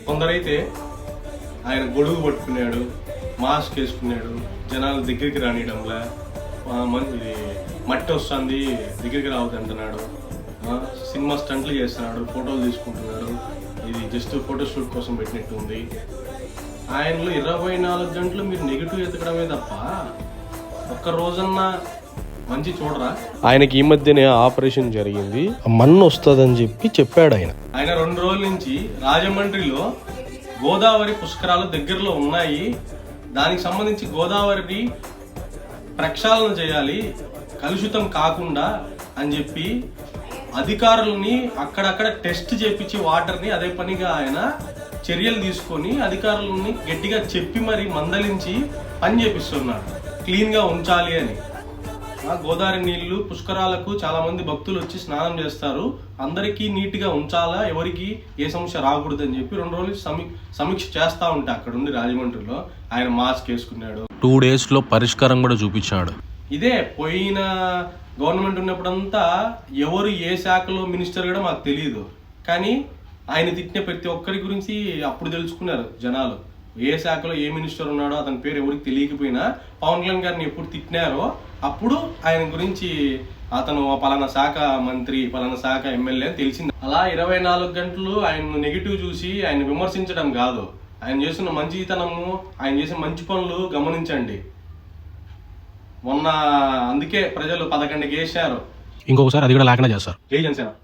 కొందరైతే ఆయన గొడుగు పట్టుకున్నాడు, మాస్క్ వేసుకున్నాడు, జనాల దగ్గరికి రానియడంలా, మట్టి వస్తుంది దగ్గరికి రావద్దంటున్నాడు, సినిమా స్టంట్లు చేస్తున్నాడు, ఫోటోలు తీసుకుంటున్నాడు, ఇది జస్ట్ ఫోటోషూట్ కోసం పెట్టినట్టు ఉంది. ఆయనలో 24 గంటలు మీరు నెగిటివ్ ఎతకడమే తప్ప ఒక్క రోజన్నా మంచి చూడరా? ఆయనకి ఈ మధ్యనే ఆపరేషన్ జరిగింది, మన్ను వస్తుందని చెప్పాడు ఆయన. 2 రోజుల నుంచి రాజమండ్రిలో గోదావరి పుష్కరాలు దగ్గరలో ఉన్నాయి, దానికి సంబంధించి గోదావరిని ప్రక్షాళన చేయాలి కలుషితం కాకుండా అని చెప్పి అధికారులని అక్కడక్కడ టెస్ట్ చేపించి వాటర్ని అదే పనిగా ఆయన చర్యలు తీసుకొని అధికారులని గట్టిగా చెప్పి మరి మందలించి పని చేపిస్తున్నాడు క్లీన్గా ఉంచాలి అని. గోదావరి నీళ్లు పుష్కరాలకు చాలా మంది భక్తులు వచ్చి స్నానం చేస్తారు, అందరికీ నీట్గా ఉంచాలా, ఎవరికి ఏ సమస్య రాకూడదు అని చెప్పి 2 రోజులు సమీక్ష చేస్తా ఉంటా అక్కడ ఉండి రాజమండ్రిలో. ఆయన మాస్క్ వేసుకున్నాడు, 2 daysలో పరిష్కారం కూడా చూపించాడు. ఇదే పోయిన గవర్నమెంట్ ఉన్నప్పుడంతా ఎవరు ఏ శాఖలో మినిస్టర్ కూడా మాకు తెలియదు, కానీ ఆయన తిట్టిన ప్రతి ఒక్కరి గురించి అప్పుడు తెలుసుకున్నారు జనాలు. ఏ శాఖలో ఏ మినిస్టర్ ఉన్నాడో అతని పేరు ఎవరికి తెలియకపోయినా పవన్ కళ్యాణ్ గారిని ఎప్పుడు తిట్టినారో అప్పుడు ఆయన గురించి అతను పలానా శాఖ మంత్రి, పలానా శాఖ ఎమ్మెల్యే అని తెలిసింది. అలా 24 గంటలు ఆయన నెగిటివ్ చూసి ఆయన విమర్శించడం కాదు, ఆయన చేస్తున్న మంచితనము, ఆయన చేసిన మంచి పనులు గమనించండి. మొన్న అందుకే ప్రజలు 11కి వేశారు, ఇంకొకసారి అది కూడా లేకుండా చేస్తారు. జై జనసేన.